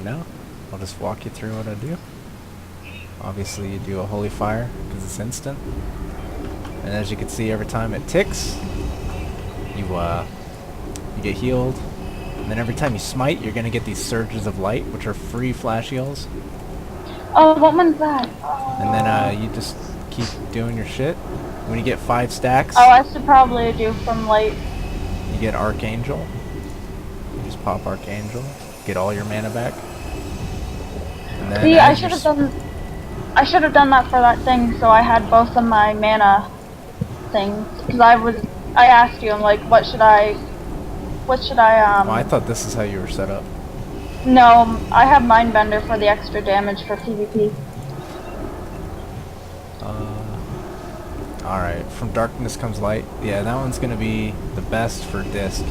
now. I'll just walk you through what I do. Obviously you do a holy fire because it's instant. And as you can see, every time it ticks, you get healed. And then every time you smite, you're gonna get these surges of light, which are free flash heals. Oh, what one's that? And then you just keep doing your shit. When you get 5 stacks, Oh, I should probably do from light. you get Archangel. You just pop Archangel, get all your mana back. And then See, I should have done that for that thing, so I had both of my mana things. Because I asked you, I'm like, what should I, Oh, I thought this is how you were set up. No, I have Mindbender for the extra damage for PvP. Alright, from darkness comes light. Yeah, that one's gonna be the best for disc.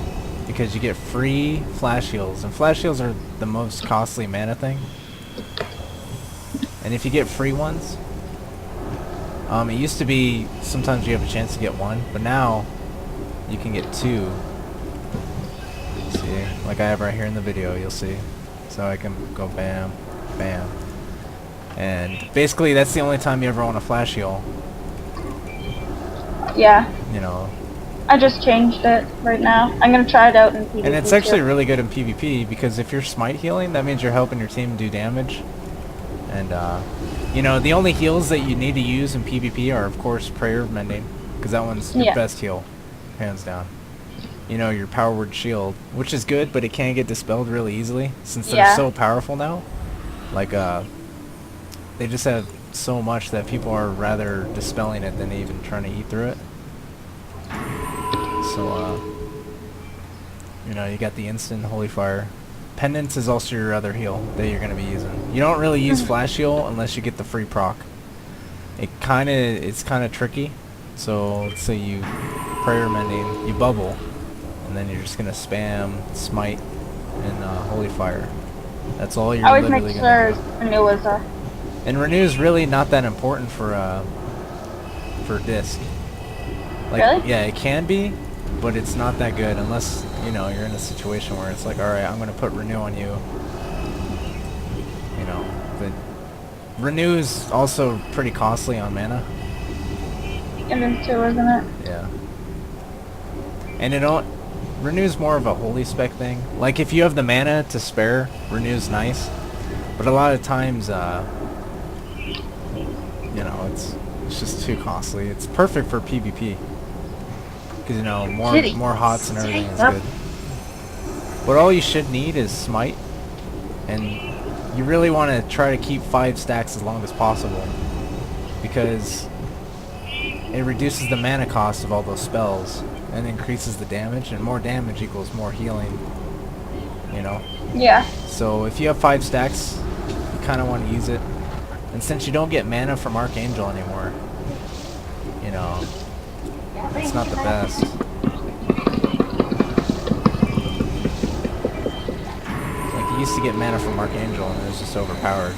Because you get free flash heals. And flash heals are the most costly mana thing. And if you get free ones, it used to be sometimes you have a chance to get one, but now you can get 2. See, like I have right here in the video, you'll see. So I can go bam, bam. And basically that's the only time you ever want a flash heal. Yeah. You know. I just changed it right now. I'm gonna try it out in PvP. And it's actually too. really good in PvP because if you're smite healing, that means you're helping your team do damage. And you know, the only heals that you need to use in PvP are of course Prayer of Mending, because that one's your best heal, hands down. You know, your Power Word Shield, which is good, but it can get dispelled really easily since they're so powerful now. Like they just have so much that people are rather dispelling it than even trying to eat through it. So you know, you got the instant Holy Fire. Pendants is also your other heal that you're going to be using. You don't really use Flash Heal unless you get the free proc. It's kind of tricky. So let's say you Prayer Mending, you bubble, and then you're just going to spam Smite and Holy Fire. That's all you're literally going to do. Renew is And Renew is really not that important for disc. Like, really? Yeah, it can be, but it's not that good unless, you know, you're in a situation where it's like, alright, I'm going to put Renew on you. You know, but Renew is also pretty costly on mana. It is too, isn't it? Yeah. And Renew's more of a holy spec thing. Like, if you have the mana to spare, Renew's nice. But a lot of times, you know, it's just too costly. It's perfect for PvP. Because, you know, more hots and everything is good. But all you should need is Smite. And you really want to try to keep 5 stacks as long as possible. Because it reduces the mana cost of all those spells. And increases the damage. And more damage equals more healing. You know? Yeah. So if you have 5 stacks, you kind of want to use it. And since you don't get mana from Archangel anymore, you know, it's not the best. Like, you used to get mana from Archangel and it was just overpowered.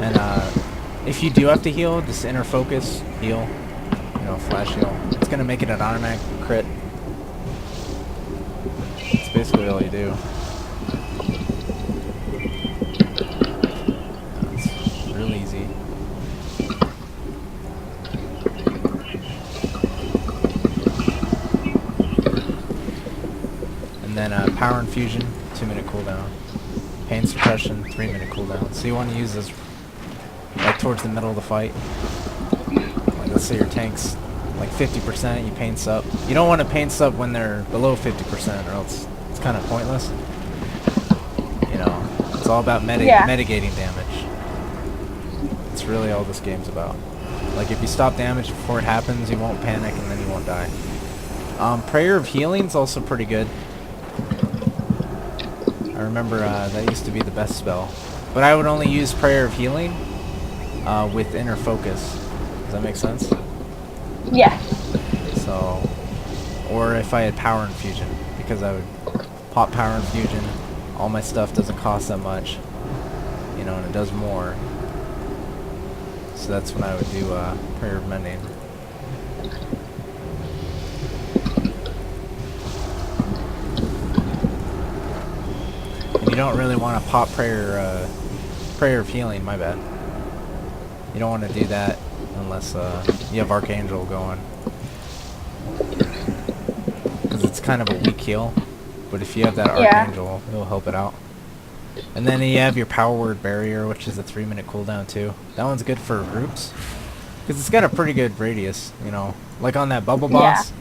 And if you do have to heal, just inner focus, heal, you know, flash heal. It's going to make it an automatic crit. That's basically all you do. Easy. And then Power Infusion, 2-minute cooldown. Pain Suppression, 3-minute cooldown. So you want to use this like towards the middle of the fight. Like, let's say your tank's like 50%, you pain sup. You don't want to pain sup when they're below 50%, or else it's kind of pointless. You know, it's all about mitigating damage. That's really all this game's about. Like, if you stop damage before it happens, you won't panic and then you won't die. Prayer of Healing's also pretty good. I remember that used to be the best spell. But I would only use Prayer of Healing with Inner Focus. Does that make sense? Yeah. So, or if I had Power Infusion, because I would pop Power Infusion, all my stuff doesn't cost that much, you know, and it does more. So that's when I would do Prayer of Mending. And you don't really want to pop prayer of healing. My bad. You don't want to do that unless you have Archangel going, because it's kind of a weak heal. But if you have that Archangel, it'll help it out. And then you have your Power Word Barrier, which is a 3-minute cooldown too. That one's good for groups, because it's got a pretty good radius, you know. Like on that bubble boss,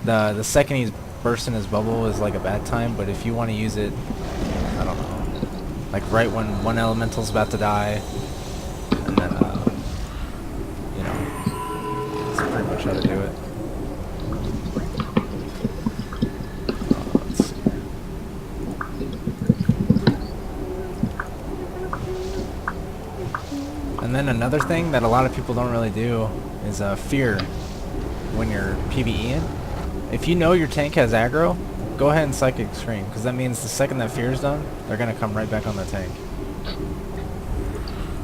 the second he's bursting his bubble is like a bad time, but if you want to use it, I don't know, like right when one elemental's about to die, and then, you know, that's pretty much how to do it. Let's see. And then another thing that a lot of people don't really do is fear when you're PvEing. If you know your tank has aggro, go ahead and Psychic Scream, because that means the second that fear's done, they're going to come right back on the tank.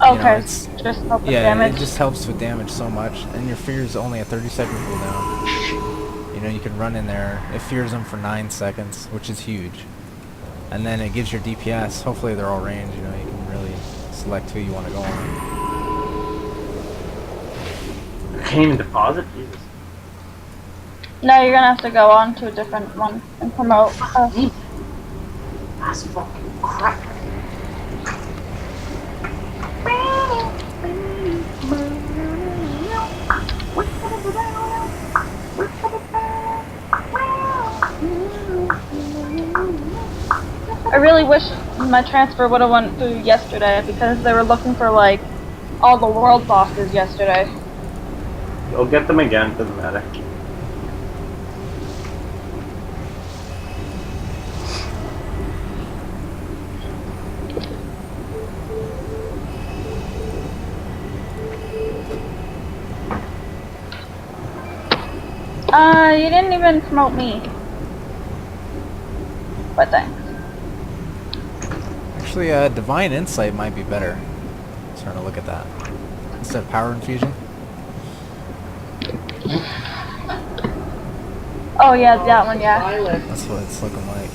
Okay, you know, it's, just help with yeah, damage. it just helps with damage so much, and your fear's only a 30-second cooldown. You know, you can run in there, it fears them for 9 seconds, which is huge. And then it gives your DPS, hopefully they're all range, you know, you can really select who you want to go on. I can't even deposit Jesus. No, you're gonna have to go on to a different one and promote us. That's fucking crap. I really wish my transfer would have went through yesterday, because they were looking for like all the world bosses yesterday. You'll get them again, doesn't matter. You didn't even promote me. But thanks. Actually, Divine Insight might be better. Starting to look at that. Instead of Power Infusion. Oh yeah, that one, yeah. That's what it's looking like.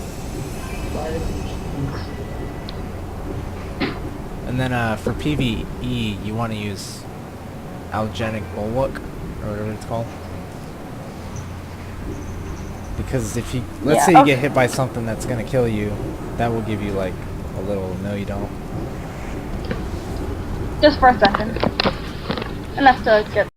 And then for PvE, you want to use Algenic Bulwark, or whatever it's called. Because if you, let's say you get hit by something that's going to kill you, that will give you like a little, no you don't. Just for a second. Enough to get